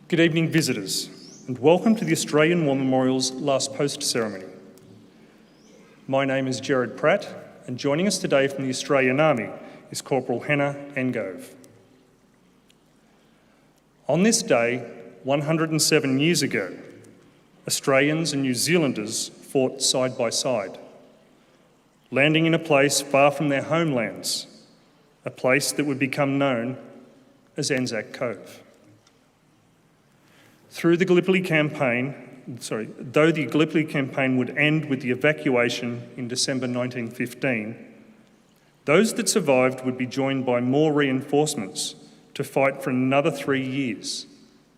Good evening, visitors, and welcome to the Australian War Memorial's last post ceremony. My name is Gerard Pratt, and joining us today from the Australian Army is Corporal Hannah Angove. On this day, 107 years ago, Australians and New Zealanders fought side by side, landing in a place far from their homelands, a place that would become known as Anzac Cove. Though the Gallipoli campaign would end with the evacuation in December 1915, those that survived would be joined by more reinforcements to fight for another 3 years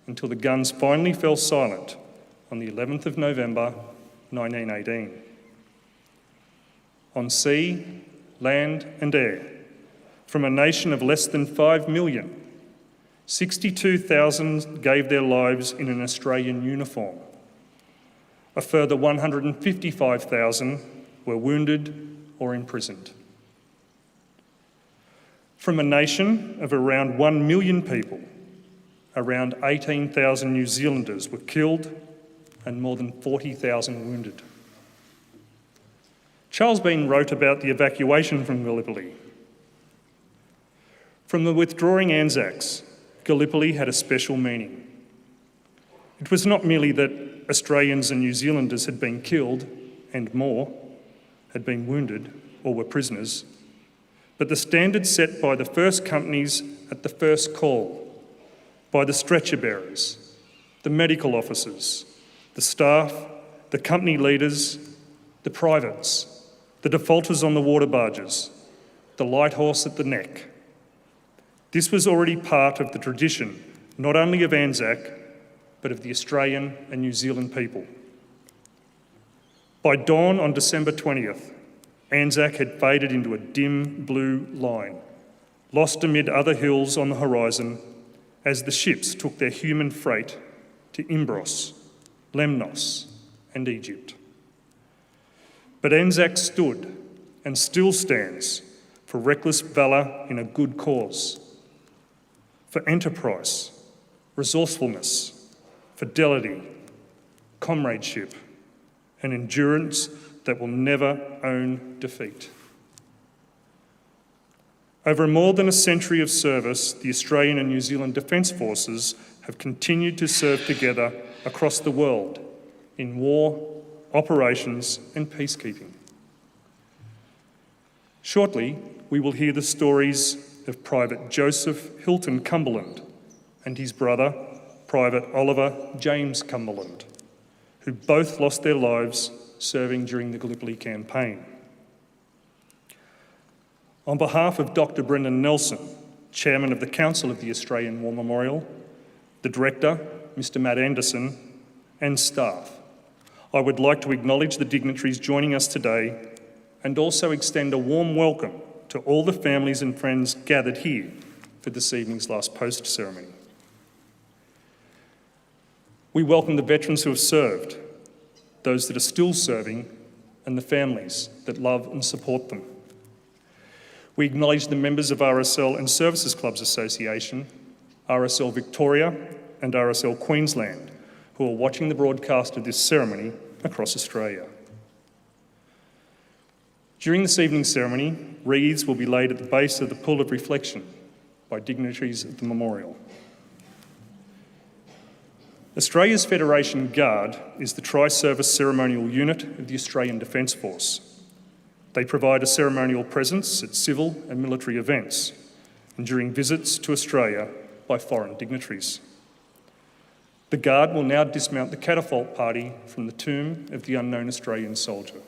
until the guns finally fell silent on the 11th of November 1918. On sea, land and air, from a nation of less than 5 million, 62,000 gave their lives in an Australian uniform. A further 155,000 were wounded or imprisoned. From a nation of around 1 million people, around 18,000 New Zealanders were killed and more than 40,000 wounded. Charles Bean wrote about the evacuation from Gallipoli. From the withdrawing Anzacs, Gallipoli had a special meaning. It was not merely that Australians and New Zealanders had been killed, and more, had been wounded or were prisoners, but the standard set by the first companies at the first call, by the stretcher bearers, the medical officers, the staff, the company leaders, the privates, the defaulters on the water barges, the light horse at the neck. This was already part of the tradition, not only of Anzac, but of the Australian and New Zealand people. By dawn on December 20th, Anzac had faded into a dim blue line, lost amid other hills on the horizon as the ships took their human freight to Imbros, Lemnos and Egypt. But Anzac stood and still stands for reckless valour in a good cause, for enterprise, resourcefulness, fidelity, comradeship, and endurance that will never own defeat. Over more than a century of service, the Australian and New Zealand Defence Forces have continued to serve together across the world in war, operations and peacekeeping. Shortly, we will hear the stories of Private Joseph Hilton Cumberland and his brother, Private Oliver James Cumberland, who both lost their lives serving during the Gallipoli campaign. On behalf of Dr. Brendan Nelson, Chairman of the Council of the Australian War Memorial, the Director, Mr. Matt Anderson, and staff, I would like to acknowledge the dignitaries joining us today and also extend a warm welcome to all the families and friends gathered here for this evening's last post ceremony. We welcome the veterans who have served, those that are still serving, and the families that love and support them. We acknowledge the members of RSL and Services Clubs Association, RSL Victoria and RSL Queensland, who are watching the broadcast of this ceremony across Australia. During this evening's ceremony, wreaths will be laid at the base of the Pool of Reflection by dignitaries of the memorial. Australia's Federation Guard is the tri-service ceremonial unit of the Australian Defence Force. They provide a ceremonial presence at civil and military events and during visits to Australia by foreign dignitaries. The Guard will now dismount the catafalque party from the tomb of the unknown Australian soldier.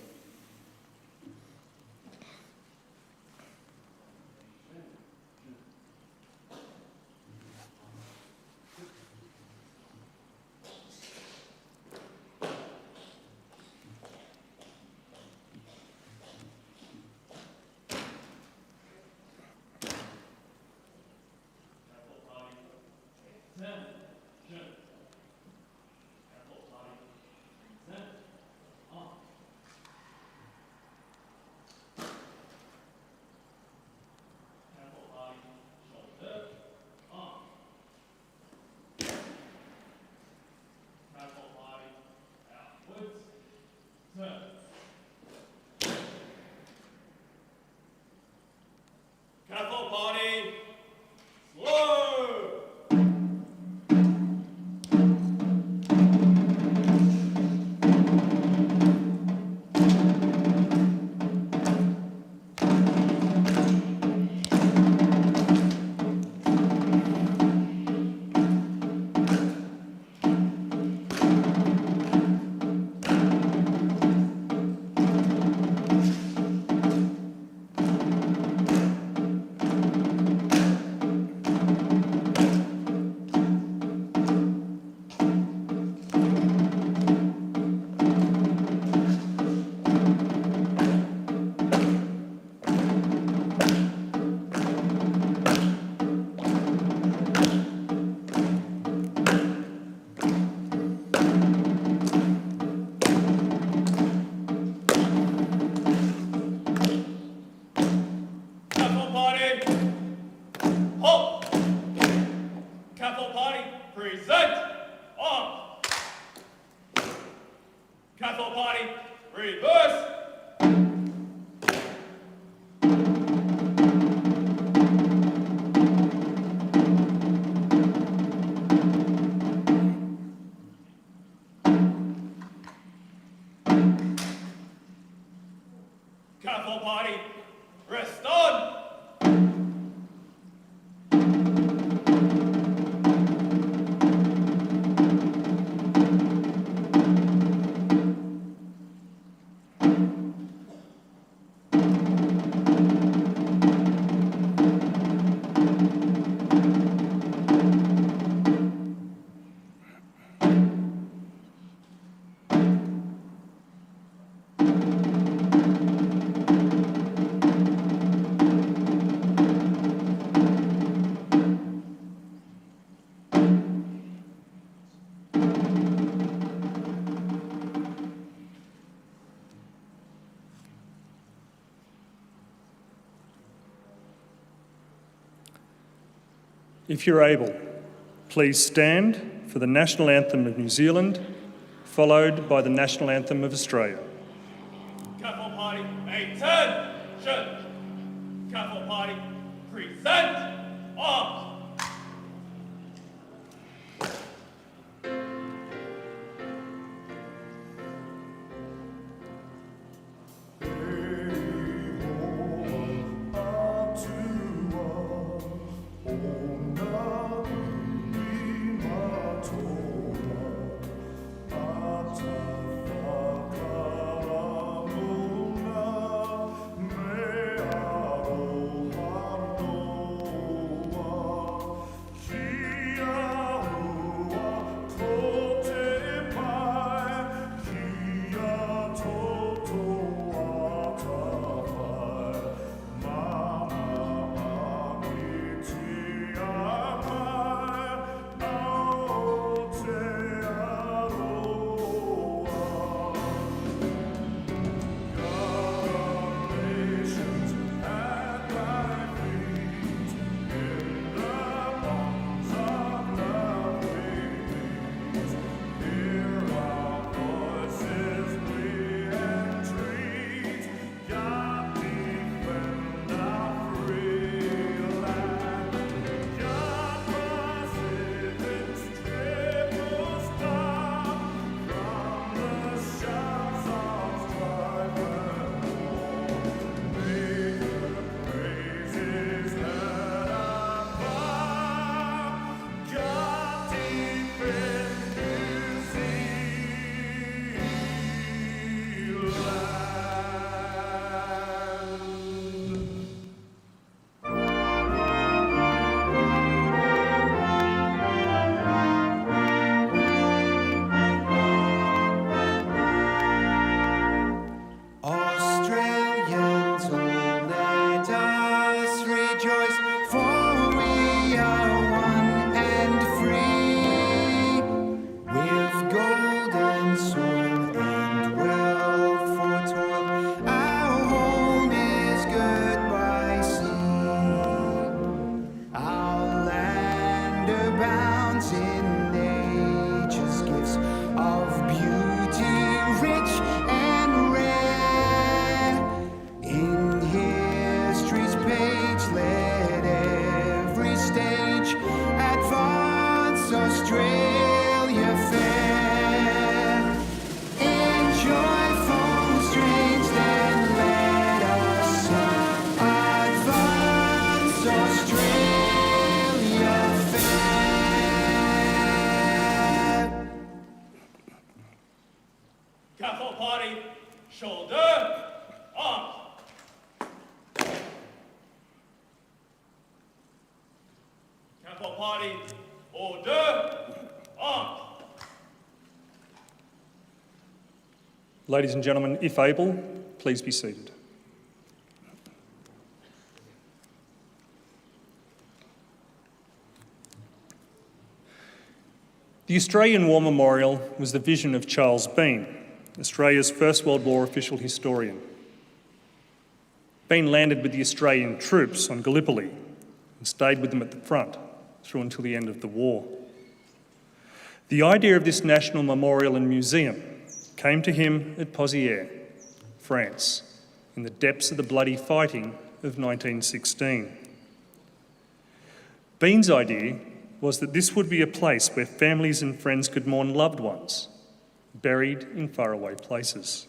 party, reverse. Careful party, rest on. If you're able, please stand for the National Anthem of New Zealand, followed by the National Anthem of Australia. Careful party, attention. Careful party, present arms. party, order, arms. Ladies and gentlemen, if able, please be seated. The Australian War Memorial was the vision of Charles Bean, Australia's First World War official historian. Bean landed with the Australian troops on Gallipoli and stayed with them at the front through until the end of the war. The idea of this national memorial and museum came to him at Pozières, France, in the depths of the bloody fighting of 1916. Bean's idea was that this would be a place where families and friends could mourn loved ones buried in faraway places.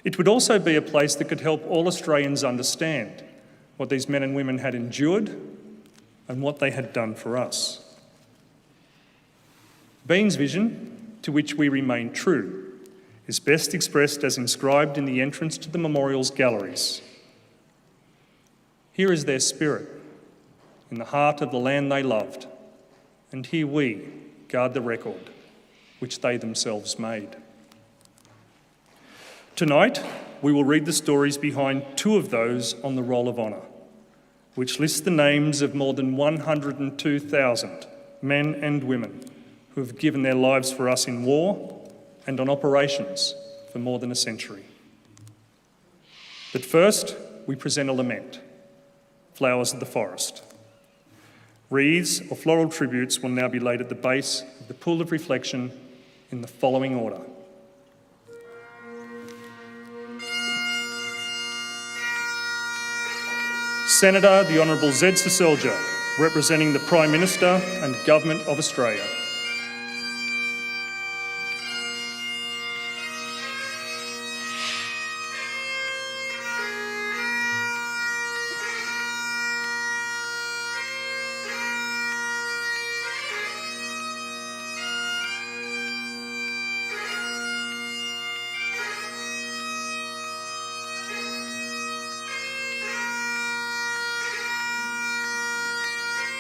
It would also be a place that could help all Australians understand what these men and women had endured and what they had done for us. Bean's vision, to which we remain true, is best expressed as inscribed in the entrance to the memorial's galleries. Here is their spirit, in the heart of the land they loved, and here we guard the record which they themselves made. Tonight, we will read the stories behind two of those on the Roll of Honour, which lists the names of more than 102,000 men and women who have given their lives for us in war and on operations for more than a century. But first, we present a lament, Flowers of the Forest. Wreaths or floral tributes will now be laid at the base of the pool of reflection in the following order. Senator the Honourable Zed Seselja, representing the Prime Minister and Government of Australia.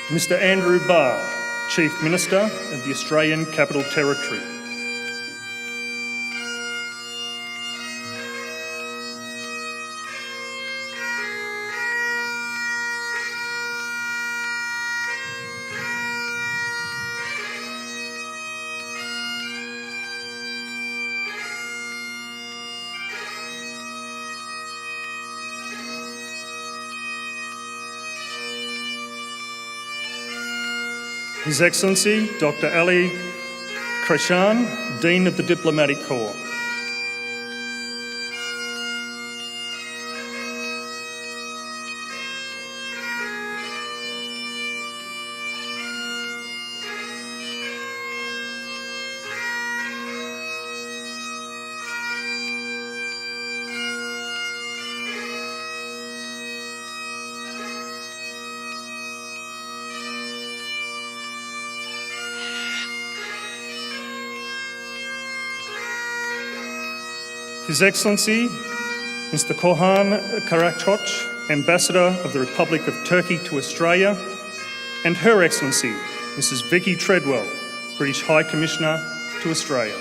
Mr Andrew Barr, Chief Minister of the Australian Capital Territory. His Excellency Dr Ali Krishan, Dean of the Diplomatic Corps. His Excellency Mr Korhan Karakoç, Ambassador of the Republic of Turkey to Australia, and Her Excellency Mrs Vicky Treadwell, British High Commissioner to Australia.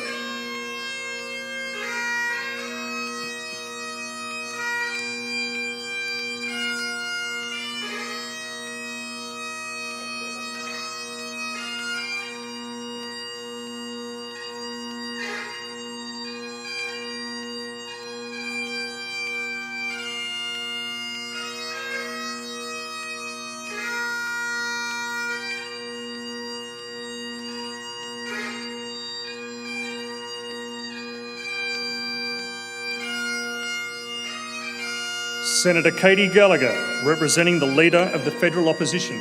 Senator Katie Gallagher, representing the Leader of the Federal Opposition.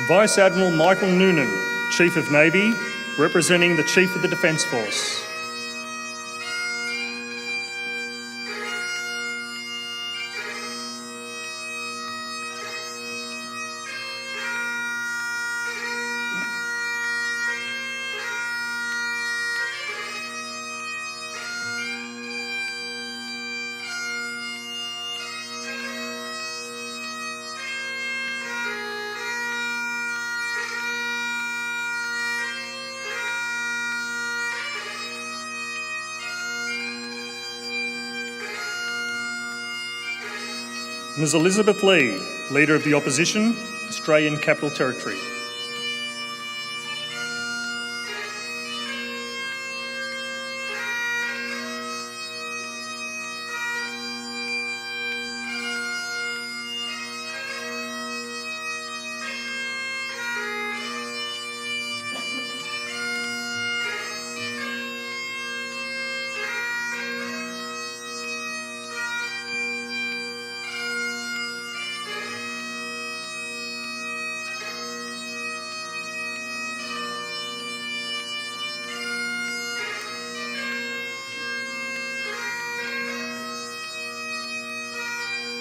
Vice Admiral Michael Noonan, Chief of Navy, representing the Chief of the Defence Force. Ms Elizabeth Lee, Leader of the Opposition, Australian Capital Territory.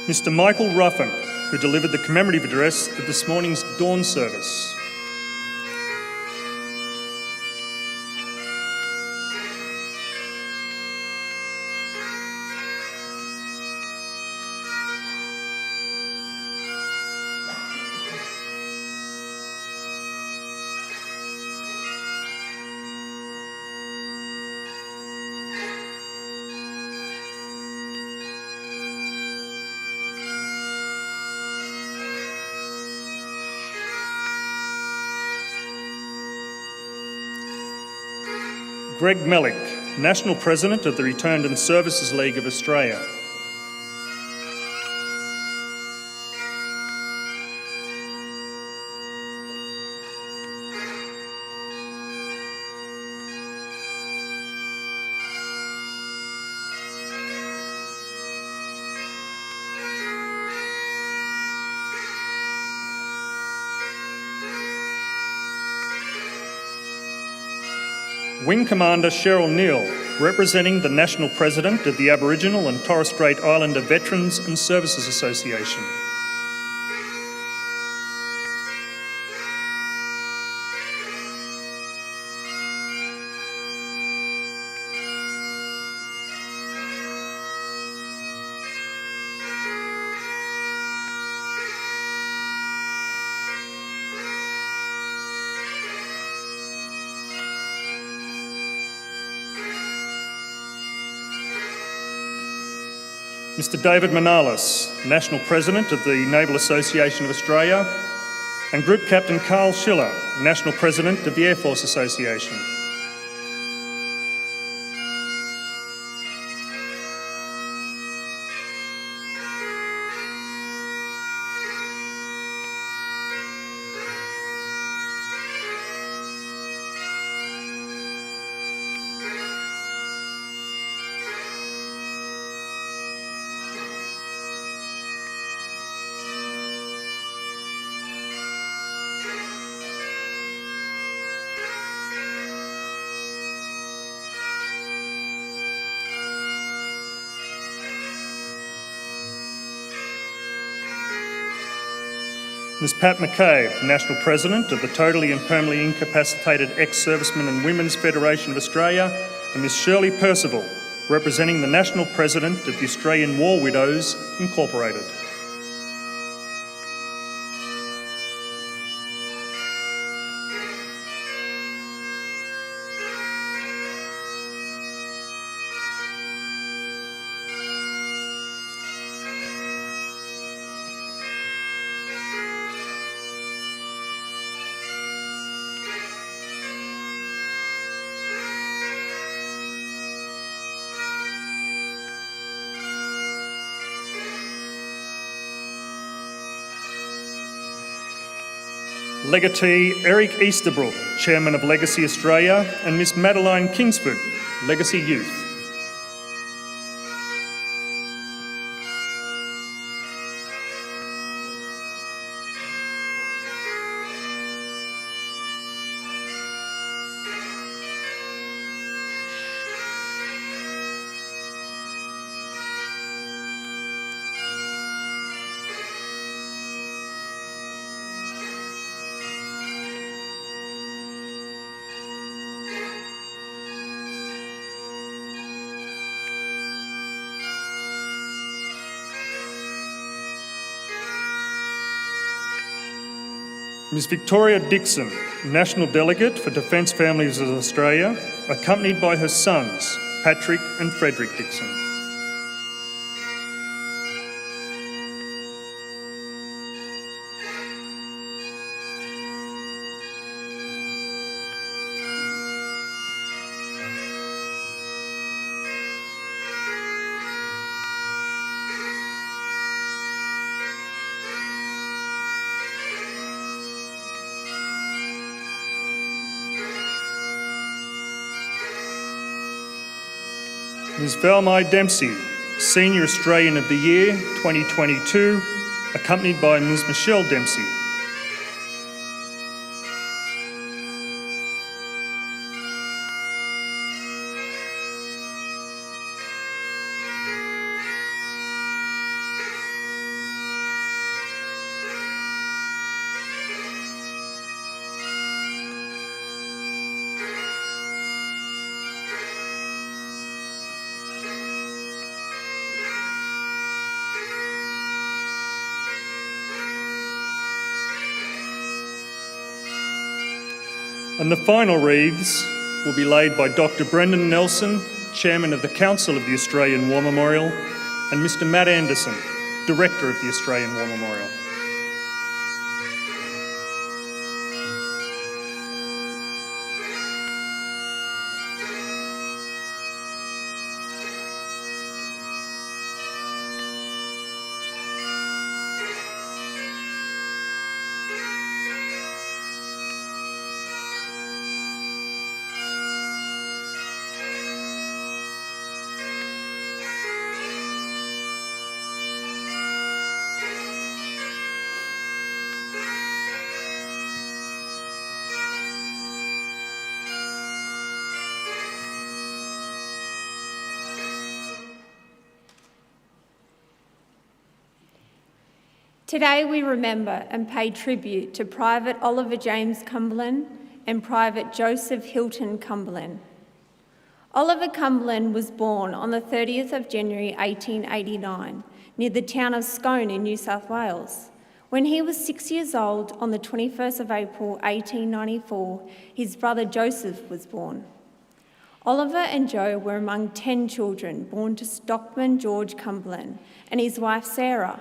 Mr Michael Ruffin, who delivered the commemorative address at this morning's dawn service. Greg Mellick, National President of the Returned and Services League of Australia. Wing Commander Cheryl Neal, representing the National President of the Aboriginal and Torres Strait Islander Veterans and Services Association. Mr David Manalis, National President of the Naval Association of Australia, and Group Captain Carl Schiller, National President of the Air Force Association. Ms Pat McCabe, National President of the Totally and Permanently Incapacitated Ex-Servicemen and Women's Federation of Australia, and Ms Shirley Percival, representing the National President of the Australian War Widows Incorporated. Legatee Eric Easterbrook, Chairman of Legacy Australia, and Miss Madeline Kingsford, Legacy Youth. Ms Victoria Dixon, National Delegate for Defence Families of Australia, accompanied by her sons, Patrick and Frederick Dixon. Ms. Valmai Dempsey, Senior Australian of the Year 2022, accompanied by Ms. Michelle Dempsey. And the final wreaths will be laid by Dr. Brendan Nelson, Chairman of the Council of the Australian War Memorial, and Mr. Matt Anderson, Director of the Australian War Memorial. Today we remember and pay tribute to Private Oliver James Cumberland and Private Joseph Hilton Cumberland. Oliver Cumberland was born on the 30th of January 1889 near the town of Scone in New South Wales. When he was 6 years old, on the 21st of April 1894, his brother Joseph was born. Oliver and Joe were among 10 children born to stockman George Cumberland and his wife Sarah.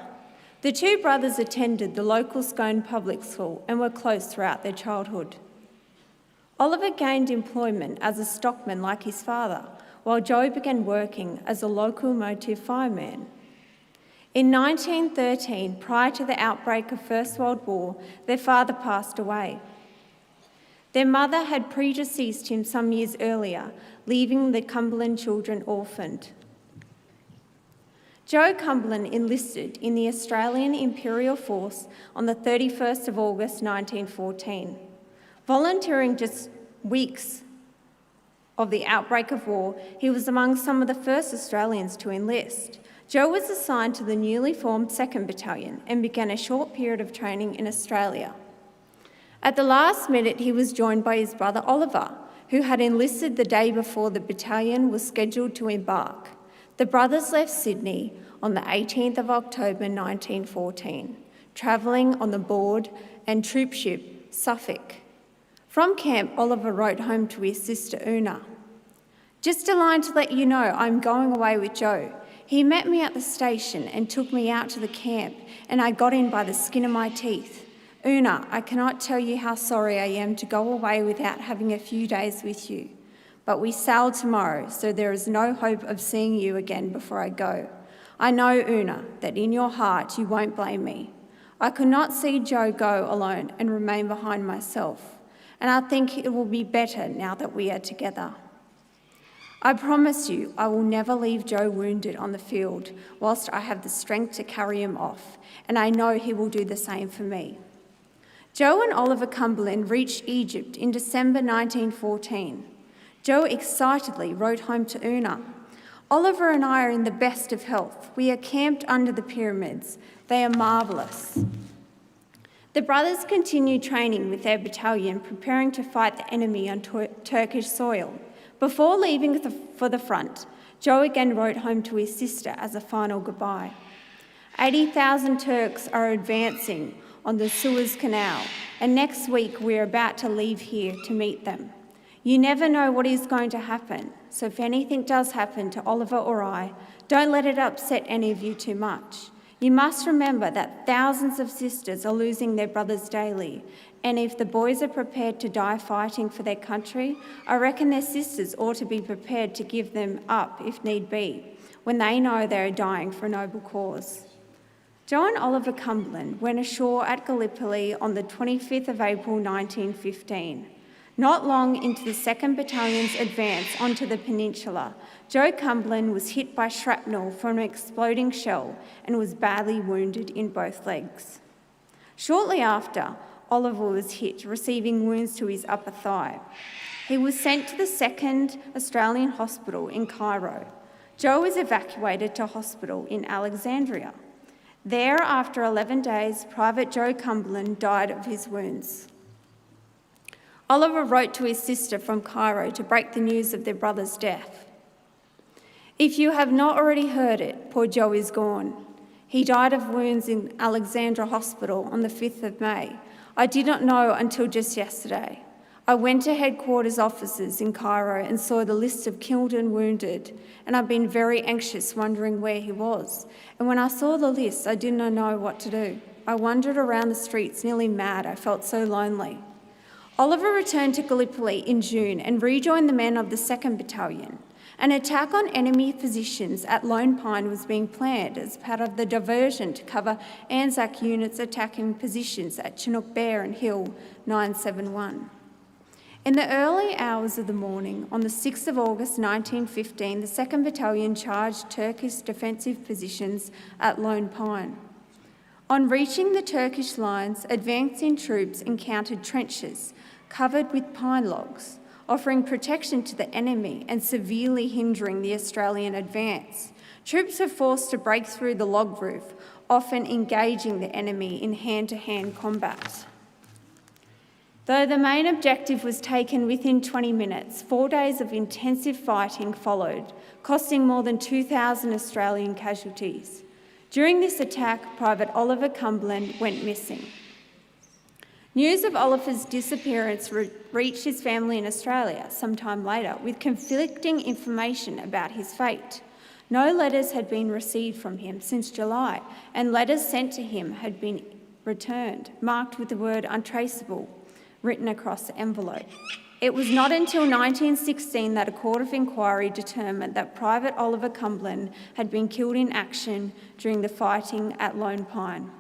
The two brothers attended the local Scone public school and were close throughout their childhood. Oliver gained employment as a stockman like his father, while Joe began working as a locomotive fireman. In 1913, prior to the outbreak of First World War, their father passed away. Their mother had predeceased him some years earlier, leaving the Cumberland children orphaned. Joe Cumberland enlisted in the Australian Imperial Force on the 31st of August 1914. Volunteering just weeks of the outbreak of war, he was among some of the first Australians to enlist. Joe was assigned to the newly formed 2nd Battalion and began a short period of training in Australia. At the last minute, he was joined by his brother Oliver, who had enlisted the day before the battalion was scheduled to embark. The brothers left Sydney on the 18th of October 1914, travelling on the board and troop ship Suffolk. From camp, Oliver wrote home to his sister Una. "Just a line to let you know I'm going away with Joe. He met me at the station and took me out to the camp, and I got in by the skin of my teeth. Una, I cannot tell you how sorry I am to go away without having a few days with you. But we sail tomorrow, so there is no hope of seeing you again before I go. I know, Una, that in your heart you won't blame me. I could not see Joe go alone and remain behind myself, and I think it will be better now that we are together. I promise you I will never leave Joe wounded on the field whilst I have the strength to carry him off, and I know he will do the same for me." Joe and Oliver Cumberland reached Egypt in December 1914. Joe excitedly wrote home to Una. "Oliver and I are in the best of health. We are camped under the pyramids. They are marvellous." The brothers continued training with their battalion, preparing to fight the enemy on Turkish soil. Before leaving for the front, Joe again wrote home to his sister as a final goodbye. 80,000 Turks are advancing on the Suez Canal, and next week we're about to leave here to meet them. You never know what is going to happen, so if anything does happen to Oliver or I, don't let it upset any of you too much. You must remember that thousands of sisters are losing their brothers daily, and if the boys are prepared to die fighting for their country, I reckon their sisters ought to be prepared to give them up if need be, when they know they are dying for a noble cause. Joe and Oliver Cumberland went ashore at Gallipoli on the 25th of April 1915. Not long into the 2nd Battalion's advance onto the peninsula, Joe Cumberland was hit by shrapnel from an exploding shell and was badly wounded in both legs. Shortly after, Oliver was hit, receiving wounds to his upper thigh. He was sent to the 2nd Australian Hospital in Cairo. Joe was evacuated to hospital in Alexandria. There, after 11 days, Private Joe Cumberland died of his wounds. Oliver wrote to his sister from Cairo to break the news of their brother's death. "If you have not already heard it, poor Joe is gone. He died of wounds in Alexandra Hospital on the 5th of May. I did not know until just yesterday. I went to headquarters offices in Cairo and saw the list of killed and wounded, and I've been very anxious, wondering where he was. And when I saw the list, I did not know what to do. I wandered around the streets, nearly mad. I felt so lonely." Oliver returned to Gallipoli in June and rejoined the men of the 2nd Battalion. An attack on enemy positions at Lone Pine was being planned as part of the diversion to cover Anzac units attacking positions at Chinook Bear and Hill 971. In the early hours of the morning, on the 6th of August 1915, the 2nd Battalion charged Turkish defensive positions at Lone Pine. On reaching the Turkish lines, advancing troops encountered trenches covered with pine logs, offering protection to the enemy and severely hindering the Australian advance. Troops were forced to break through the log roof, often engaging the enemy in hand-to-hand combat. Though the main objective was taken within 20 minutes, 4 days of intensive fighting followed, costing more than 2,000 Australian casualties. During this attack, Private Oliver Cumberland went missing. News of Oliver's disappearance reached his family in Australia sometime later, with conflicting information about his fate. No letters had been received from him since July, and letters sent to him had been returned, marked with the word untraceable, written across the envelope. It was not until 1916 that a court of inquiry determined that Private Oliver Cumberland had been killed in action during the fighting at Lone Pine.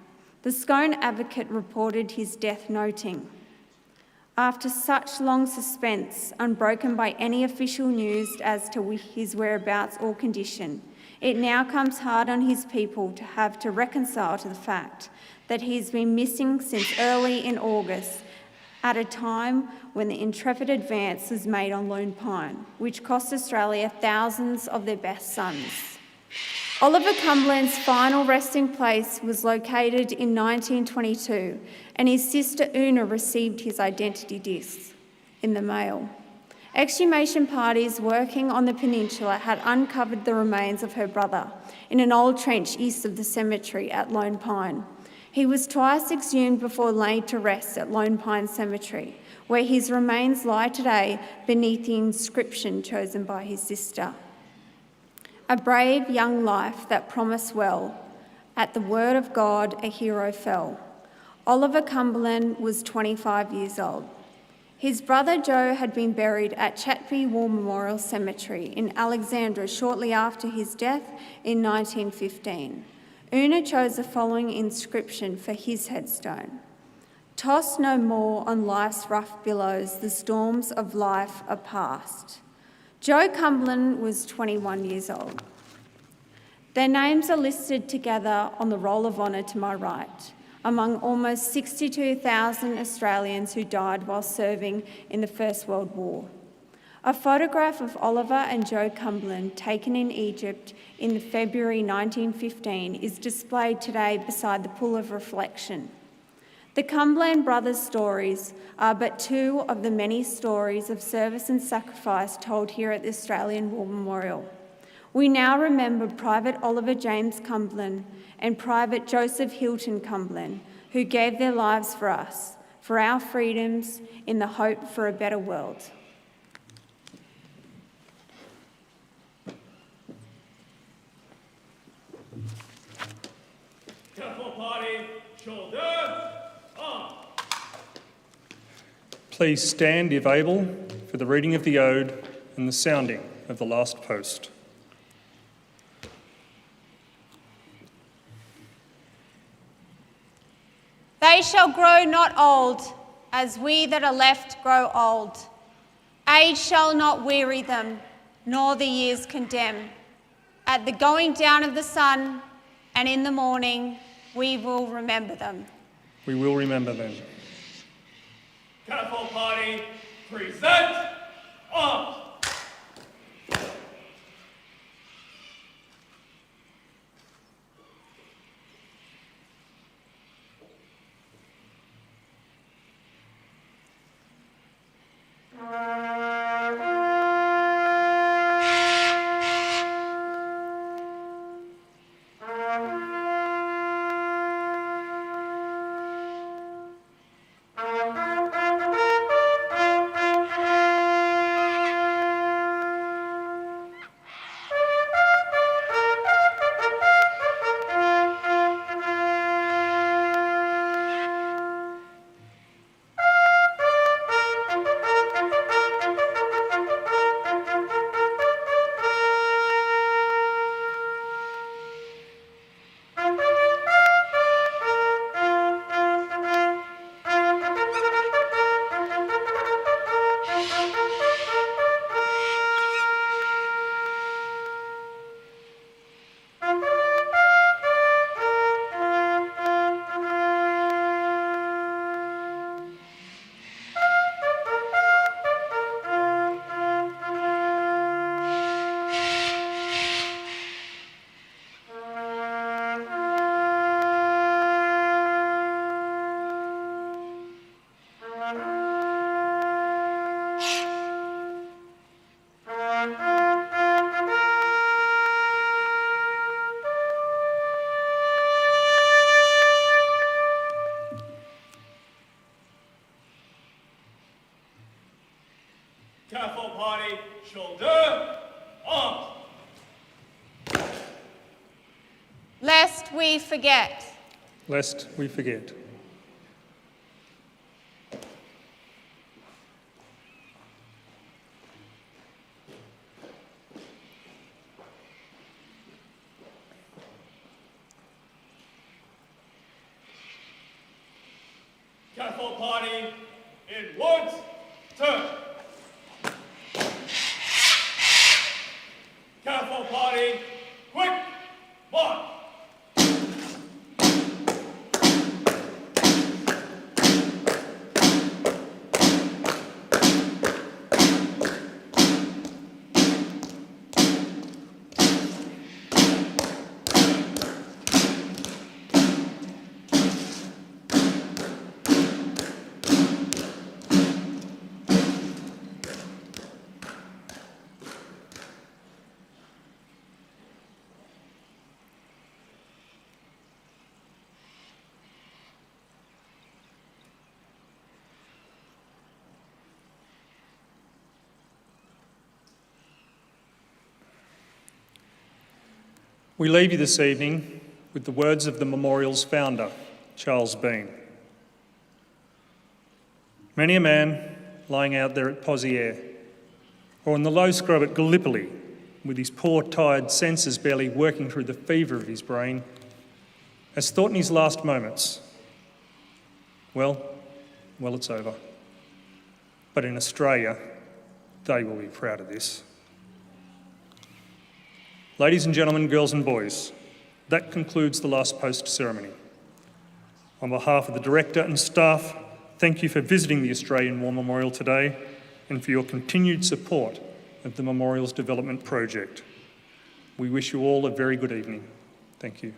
The Scone Advocate reported his death, noting, "After such long suspense, unbroken by any official news as to his whereabouts or condition, it now comes hard on his people to have to reconcile to the fact that he has been missing since early in August, at a time when the intrepid advance was made on Lone Pine, which cost Australia thousands of their best sons." Oliver Cumberland's final resting place was located in 1922, and his sister Una received his identity discs in the mail. Exhumation parties working on the peninsula had uncovered the remains of her brother in an old trench east of the cemetery at Lone Pine. He was twice exhumed before laid to rest at Lone Pine Cemetery, where his remains lie today beneath the inscription chosen by his sister. A brave young life that promised well. At the word of God, a hero fell. Oliver Cumberland was 25 years old. His brother Joe had been buried at Chatby War Memorial Cemetery in Alexandra shortly after his death in 1915. Una chose the following inscription for his headstone: "Toss no more on life's rough billows, the storms of life are past." Joe Cumberland was 21 years old. Their names are listed together on the Roll of Honour to my right, among almost 62,000 Australians who died while serving in the First World War. A photograph of Oliver and Joe Cumberland, taken in Egypt in February 1915, is displayed today beside the Pool of Reflection. The Cumberland brothers' stories are but two of the many stories of service and sacrifice told here at the Australian War Memorial. We now remember Private Oliver James Cumberland and Private Joseph Hilton Cumberland, who gave their lives for us, for our freedoms, in the hope for a better world. Careful party, shoulder, arm. Please stand, if able, for the reading of the ode and the sounding of the last post. They shall grow not old, as we that are left grow old. Age shall not weary them, nor the years condemn. At the going down of the sun and in the morning, we will remember them. We will remember them. Catapult Party, present arms. Catapult Party, shoulder, arms. Lest we forget. Lest we forget. Catapult Party, inwards, turn. Catapult Party, quick, march. We leave you this evening with the words of the memorial's founder, Charles Bean. Many a man lying out there at Poziere, or in the low scrub at Gallipoli, with his poor, tired senses barely working through the fever of his brain, has thought in his last moments, well, it's over. But in Australia, they will be proud of this. Ladies and gentlemen, girls and boys, that concludes the last post ceremony. On behalf of the Director and staff, thank you for visiting the Australian War Memorial today and for your continued support of the Memorial's development project. We wish you all a very good evening. Thank you.